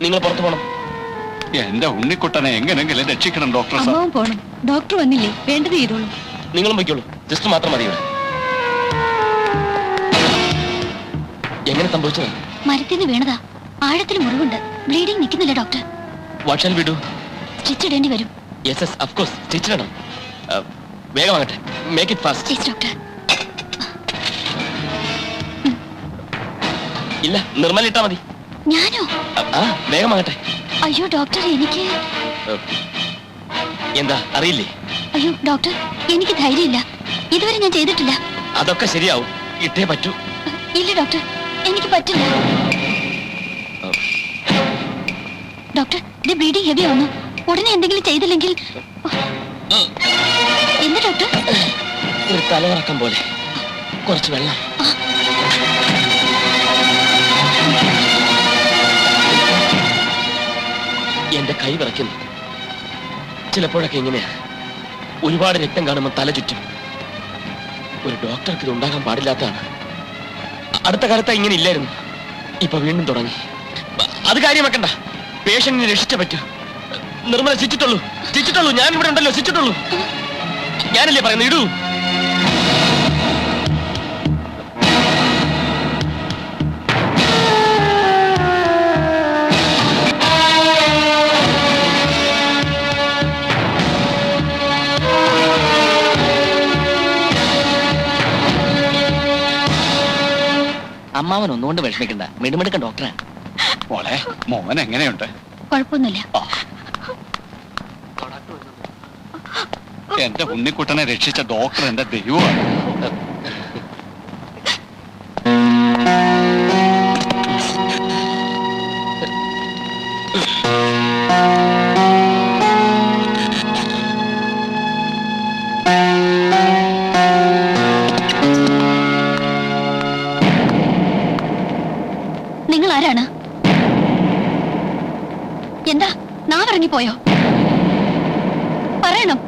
നിങ്ങൾ പുറത്തു പോകണം. എന്റെ ഉണ്ണിക്കുട്ടനെ എങ്ങനെങ്കിലും രക്ഷിക്കണം ഡോക്ടർ. അമ്മാവും പോണം. ഡോക്ടർ വന്നില്ലേ? വേണ്ടത് ചെയ്തോളൂ. നിങ്ങളും പൊയ്ക്കോളൂ. ജസ്റ്റ് മാത്രം മതി ഇവിടെ. എങ്ങനെ സംഭവിച്ചത്? മരത്തിന് വീണതാ. ആഴത്തിൽ മുറിവുണ്ട്. ബ്ലീഡിംഗ് നിൽക്കുന്നില്ല doctor. What shall we do? Stitch ഇടേണ്ടി വരും. Yes yes of course. Stitch ഇടണം. വേഗം ആകട്ടെ. Make it fast. Yes doctor. ഇല്ല, നിർമ്മൽ ഇട്ടാ മതി. ഞാനോ? വേഗമാകട്ടെ. അയ്യോ ഡോക്ടർ, എനിക്ക് എന്താ അറിയില്ലേ? അയ്യോ ഡോക്ടർ, എനിക്ക് ധൈര്യമില്ല. ഇതുവരെ ഞാൻ ചെയ്തിട്ടില്ല. അതൊക്കെ ശരിയാവും. ഇട്ടേ പറ്റൂ. ഇല്ല ഡോക്ടർ, എനിക്ക് പറ്റില്ല. ഡോക്ടർ, ഇത് ബ്ലീഡിംഗ് ഹെവി ആവുന്നു. ഉടനെ എന്തെങ്കിലും ചെയ്തില്ലെങ്കിൽ. എന്താ ഡോക്ടർ? ഒരു തലകറക്കം പോലെ. കുറച്ച് വെള്ളം. എന്റെ കൈ വിറയ്ക്കുന്നു. ചിലപ്പോഴൊക്കെ ഇങ്ങനെയാ. ഒരുപാട് രക്തം കാണുമ്പോൾ തല ചുറ്റും. ഒരു ഡോക്ടർക്ക് ഇത് ഉണ്ടാകാൻ പാടില്ലാത്തതാണ്. അടുത്ത കാലത്ത് ഇങ്ങനെ ഇല്ലായിരുന്നു. ഇപ്പൊ വീണ്ടും തുടങ്ങി. അത് കാര്യമാക്കണ്ട. പേഷ്യന്റിനെ രക്ഷിച്ച പറ്റൂ. നിർമ്മല ചിച്ചിട്ടുള്ളൂ. ഞാൻ ഇവിടെ ഉണ്ടല്ലോ. ചിച്ചിട്ടുള്ളൂ. ഞാനല്ലേ പറയുന്നത്. ഇടൂ. അമ്മാവൻ ഒന്നുകൊണ്ട് വിഷമിക്കണ്ട. മിടുമിടുക്കൻ ഡോക്ടറാണ്. മോളെ, മോൻ എങ്ങനെയുണ്ട്? കുഴപ്പമൊന്നുമില്ല. എന്റെ ഉണ്ണിക്കുട്ടനെ രക്ഷിച്ച ഡോക്ടർ എന്റെ ദൈവമാണ്. നിങ്ങൾ ആരാണ്? എന്താ നാവിറങ്ങിപ്പോയോ? പറയണം,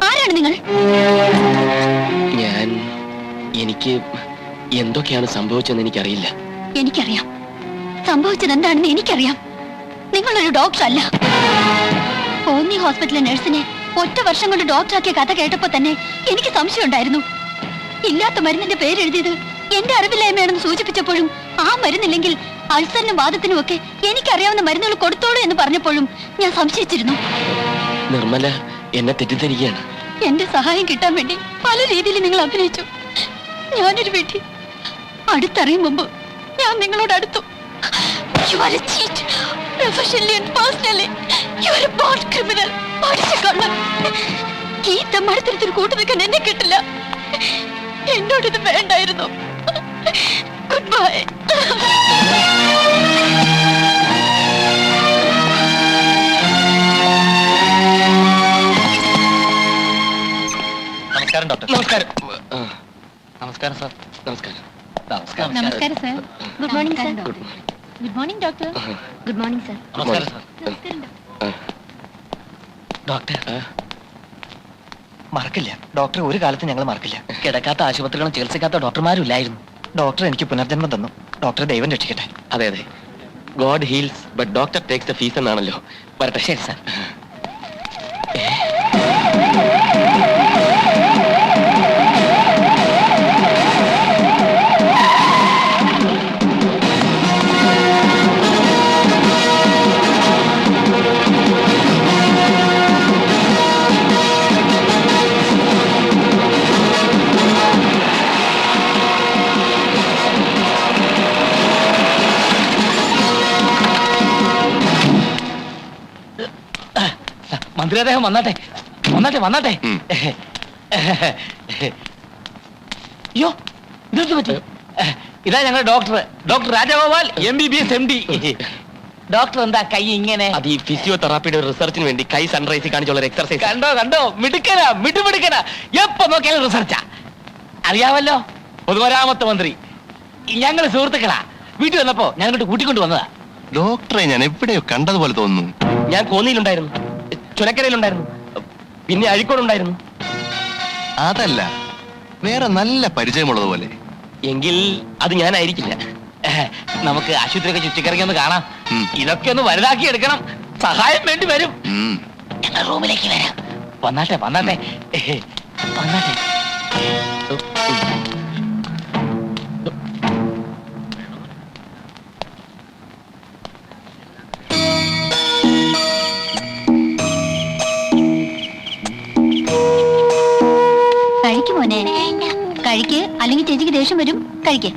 ആരാണ് നിങ്ങൾ? എനിക്ക് എന്തൊക്കെയാണ് സംഭവിച്ചതെന്ന് എനിക്കറിയില്ല. എനിക്കറിയാം. സംഭവിച്ചത് എന്താണെന്ന് എനിക്കറിയാം. നിങ്ങളൊരു ഡോക്ടർ അല്ല. കോന്നി ഹോസ്പിറ്റലിലെ നഴ്സിനെ ഒറ്റ വർഷം കൊണ്ട് ഡോക്ടറാക്കിയ കഥ കേട്ടപ്പോ തന്നെ എനിക്ക് സംശയം ഉണ്ടായിരുന്നു. ഇല്ലാത്ത മരുന്നിന്റെ പേരെഴുതിയത് എന്റെ അറിവില്ലായ്മയാണെന്ന് സൂചിപ്പിച്ചപ്പോഴും, ആ മരുന്നില്ലെങ്കിൽ അൾസറിനും വാദത്തിനും ഒക്കെ എനിക്കറിയാവുന്ന മരുന്നുകൾ കൊടുത്തോളൂ എന്ന് പറഞ്ഞപ്പോഴും ഞാൻ സംശയിച്ചിരുന്നു. നിർമ്മല എന്നെ തെറ്റിദ്ധരിക്കുകയാണ്. എന്റെ സഹായം കിട്ടാൻ വേണ്ടി പല രീതിയിൽ നിങ്ങൾ അഭിനയിച്ചു. ഞാനൊരു വീട്ടിൽ അടുത്തറിയും മുമ്പ് ഞാൻ നിങ്ങളോട് അടുത്തു. You are a cheat, professionally and personally. You are a born criminal. പഠിച്ചകൊള്ളാം. ഈ തമ്മടത്തിനൊരു കൂട്ടു നിൽക്കാൻ എന്നെ കിട്ടില്ല. എന്നോടിത് വേണ്ടായിരുന്നു. Good bye. നമസ്കാരം ഡോക്ടർ. നമസ്കാരം. നമസ്കാരം സാർ. നമസ്കാരം. നമസ്കാരം sir. Good morning sir. Good morning doctor. Good morning sir. നമസ്കാരം സാർ. നമസ്കാരം ഡോക്ടർ. മറക്കില്ല ഡോക്ടർ, ഒരു കാലത്ത് ഞങ്ങൾ മറക്കില്ല. കിടക്കാത്ത ആശുപത്രികളും ചികിത്സിക്കാത്ത ഡോക്ടർമാരും ഇല്ലായിരുന്നു. ഡോക്ടർ എനിക്ക് പുനർജന്മം തന്നു. ഡോക്ടറെ ദൈവം രക്ഷിക്കട്ടെ. അതെ അതെ. God heels but doctor takes the fees എന്നാണല്ലോ. വരട്ടെ. ശരി സാർ. മന്ത്രി അദ്ദേഹം വന്നാട്ടെ. അയ്യോ, ഇതെന്ത് പറ്റി? ഇതാ ഞങ്ങളുടെ doctor Rajagopal, MBBS MD. Doctor എന്താ കൈ ഇങ്ങനെ? അത് ഈ ഫിസിയോതെറാപ്പിയുടെ റിസർച്ചിന് വേണ്ടി കൈ സൺറൈസിൽ കാണിച്ചുള്ള എക്സർസൈസ്. കണ്ടോ മിടുമിടുക്കനാ. എപ്പോ നോക്കിയാലും റിസർച്ചാ. അറിയാമല്ലോ, പൊതുമരാമത്ത് മന്ത്രി. ഞങ്ങള് സുഹൃത്തുക്കളാ. വീട്ടിൽ വന്നപ്പോ ഞങ്ങൾക്ക് കൂട്ടിക്കൊണ്ട് വന്നതാ. ഡോക്ടറെ ഞാൻ എവിടെയോ കണ്ടതുപോലെ തോന്നുന്നു. ഞാൻ കോന്നിയിലുണ്ടായിരുന്നു, ചുനക്കരയിലുണ്ടായിരുന്നു, പിന്നെ അഴീക്കോടുണ്ടായിരുന്നു. അതല്ല, വേറെ നല്ല പരിചയമുള്ളതുപോലെ. എങ്കിൽ അത് ഞാനായിരിക്കില്ല. നമുക്ക് ആശുപത്രിയൊക്കെ ചുറ്റിക്കറങ്ങി ഒന്ന് കാണാം. ഉം. ഇതൊക്കെ ഒന്ന് വലുതാക്കി എടുക്കണം. സഹായം വേണ്ടി വരും. ഉം. ഞങ്ങൾ റൂമിലേക്ക് വരാം. വന്നാട്ടെ വന്നാട്ടെ വന്നാട്ടെ. കഴിക്ക് മോനെ, കഴിക്ക്, അല്ലെങ്കിൽ ചേച്ചിക്ക് ദേഷ്യം വരും. കഴിക്ക്.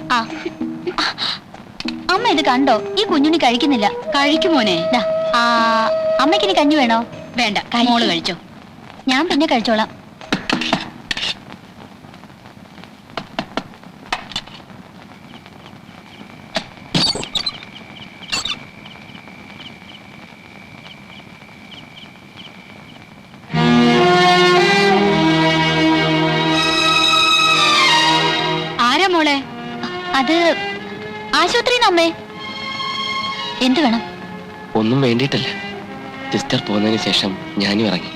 അമ്മ ഇത് കണ്ടോ? ഈ കുഞ്ഞുണ്ണി കഴിക്കുന്നില്ല. കഴിക്കും മോനെ. അമ്മയ്ക്കിനി കഞ്ഞി വേണോ? വേണ്ട, മോള് കഴിച്ചോ. ഞാൻ പിന്നെ കഴിച്ചോളാം. ആരാ മോളെ? അത് ആശുപത്രിന്ന് അമ്മേ. എന്ത് വേണം? ഒന്നും വേണ്ടിയിട്ടല്ല. സിസ്റ്റർ പോകുന്നതിന് ശേഷം ഞാനും ഇറങ്ങി.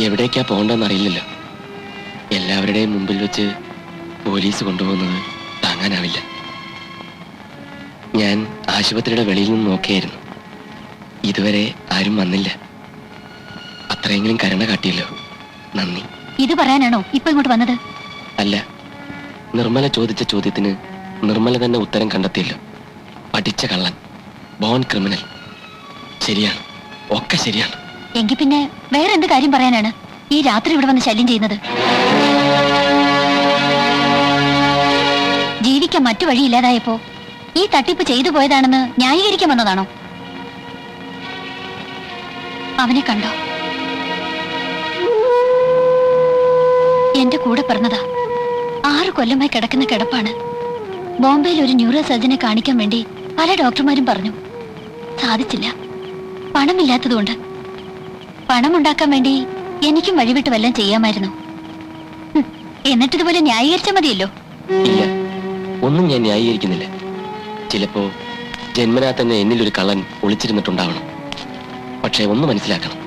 എവിടേക്കാ പോകണ്ടെന്ന് അറിയില്ലല്ലോ. എല്ലാവരുടെയും മുമ്പിൽ വെച്ച് പോലീസ് കൊണ്ടുപോകുന്നത് താങ്ങാനാവില്ല. ഞാൻ ആശുപത്രിയുടെ വെളിയിൽ നിന്ന് നോക്കിയായിരുന്നു. ഇതുവരെ ആരും വന്നില്ല. അത്രയെങ്കിലും കരുണ കാട്ടിയല്ലോ, നന്ദി. ഇത് പറയാനാണോ ഇപ്പൊ ഇങ്ങോട്ട് വന്നത്? അല്ല, നിർമ്മല ചോദിച്ച ചോദ്യത്തിന് നിർമ്മല തന്നെ ഉത്തരം കണ്ടെത്തിയല്ലോ. പഠിച്ച കള്ളൻ, ബോൺ ക്രിമിനൽ. ശരിയാണ്, ഒക്കെ ശരിയാണ്. എങ്കിൽ പിന്നെ വേറെ എന്ത് കാര്യം പറയാനാണ് ഈ രാത്രി ഇവിടെ വന്ന് ശല്യം ചെയ്യുന്നത്? ജീവിക്കാൻ മറ്റു വഴിയില്ലാതായപ്പോ ഈ തട്ടിപ്പ് ചെയ്തു പോയതാണെന്ന് ന്യായീകരിക്കാൻ വന്നതാണോ? അവനെ കണ്ടോ? എന്റെ കൂടെ പറഞ്ഞതാ. 6 കൊല്ലമായി കിടക്കുന്ന കിടപ്പാണ്. ബോംബെയിൽ ഒരു ന്യൂറോ സർജനെ കാണിക്കാൻ വേണ്ടി പല ഡോക്ടർമാരും പറഞ്ഞു. സാധിച്ചില്ല, പണമില്ലാത്തതുകൊണ്ട്. പണമുണ്ടാക്കാൻ വേണ്ടി എനിക്കും വഴിവിട്ട് വല്ലതും ചെയ്യാമായിരുന്നു. എന്നിട്ടിതുപോലെ ന്യായീകരിച്ചാൽ മതിയല്ലോ. ഇല്ല, ഒന്നും ഞാൻ ന്യായീകരിക്കുന്നില്ല. ചിലപ്പോ ജന്മനാ തന്നെ എന്നിലൊരു കള്ളൻ ഒളിച്ചിരുന്നിട്ടുണ്ടാവണം. പക്ഷെ ഒന്ന് മനസ്സിലാക്കണം,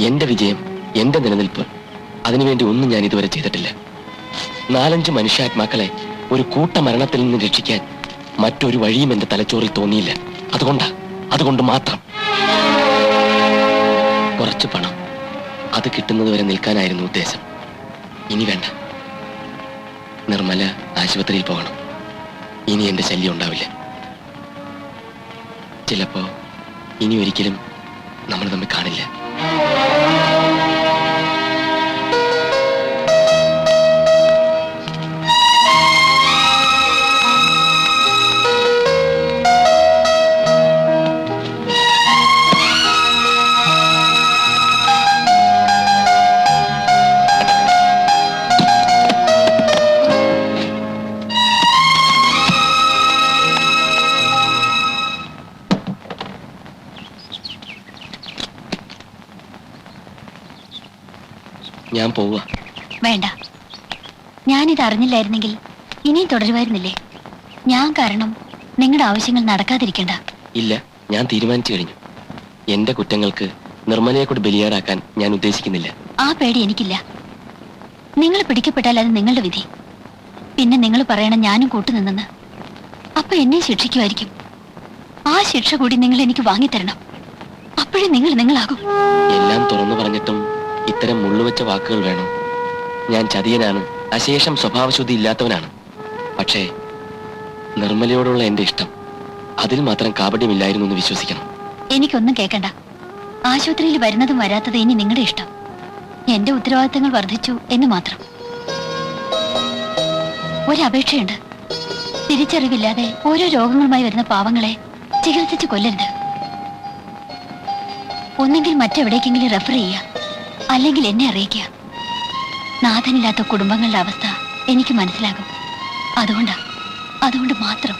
എന്റെ വിജയം, എന്റെ നിലനിൽപ്പ്, അതിനുവേണ്ടി ഒന്നും ഞാൻ ഇതുവരെ ചെയ്തിട്ടില്ല. 4-5 മനുഷ്യാത്മാക്കളെ ഒരു കൂട്ട മരണത്തിൽ നിന്ന് രക്ഷിക്കാൻ മറ്റൊരു വഴിയും എന്റെ തലച്ചോറിൽ തോന്നിയില്ല. അതുകൊണ്ട് മാത്രം. കുറച്ച് പണം, അത് കിട്ടുന്നത് വരെ നിൽക്കാനായിരുന്നു ഉദ്ദേശം. ഇനി വേണ്ട. നിർമ്മല ആശുപത്രിയിൽ പോകണം. ഇനി എന്റെ ശല്യം ഉണ്ടാവില്ല. ചിലപ്പോ ഇനി ഒരിക്കലും നമ്മൾ തമ്മിൽ കാണില്ല. ഞാൻ പോവുക. വേണ്ട, ഞാനിത് അറിഞ്ഞില്ലായിരുന്നെങ്കിൽ ഇനിയും തുടരുമായിരുന്നില്ലേ? ഞാൻ കാരണം നിങ്ങളുടെ ആവശ്യങ്ങൾ നടക്കാതിരിക്കണ്ട. ഇല്ല, ഞാൻ തീരുമാനിച്ചു കഴിഞ്ഞു. എന്റെ കുറ്റങ്ങൾക്ക് നിർമ്മലയെ കൂടി ബലിയാടാക്കാൻ ഞാൻ ഉദ്ദേശിക്കുന്നില്ല. ആ പേടി എനിക്കില്ല. നിങ്ങൾ പിടിക്കപ്പെട്ടാൽ അത് നിങ്ങളുടെ വിധി. പിന്നെ നിങ്ങൾ പറയണം ഞാനും കൂട്ടുനിന്നെന്ന്. അപ്പൊ എന്നെ ശിക്ഷിക്കുമായിരിക്കും. ആ ശിക്ഷ കൂടി നിങ്ങൾ എനിക്ക് വാങ്ങിത്തരണം. അപ്പോഴേ നിങ്ങൾ നിങ്ങളാകും. എല്ലാം തുറന്നു പറഞ്ഞിട്ടും ഇത്തരം മുള്ളുവെച്ച വാക്കുകൾ വേണോ? ഞാൻ ചതിയനാണ്, അശേഷം സ്വഭാവശുദ്ധി ഇല്ലാത്തവനാണ്. പക്ഷേ നിർമ്മലയോടുള്ള എന്റെ ഇഷ്ടം, അതിൽ മാത്രം കാപട്യമില്ലായിരുന്നു എന്ന് വിശ്വസിക്കണം. എനിക്കൊന്നും കേൾക്കണ്ട. ആശുപത്രിയിൽ വരുന്നതും വരാത്തത് ഇനി നിങ്ങളുടെ ഇഷ്ടം. എന്റെ ഉത്തരവാദിത്തങ്ങൾ വർദ്ധിച്ചു എന്ന് മാത്രം. ഒരപേക്ഷയുണ്ട്. തിരിച്ചറിവില്ലാതെ ഓരോ രോഗങ്ങളുമായി വരുന്ന പാവങ്ങളെ ചികിത്സിച്ച് കൊല്ലരുത്. ഒന്നെങ്കിൽ മറ്റെവിടേക്കെങ്കിലും റെഫർ ചെയ്യുക, അല്ലെങ്കിൽ എന്നെ അറിയിക്കുക. നാഥനില്ലാത്ത കുടുംബങ്ങളുടെ അവസ്ഥ എനിക്ക് മനസ്സിലാകും. അതുകൊണ്ട് മാത്രം.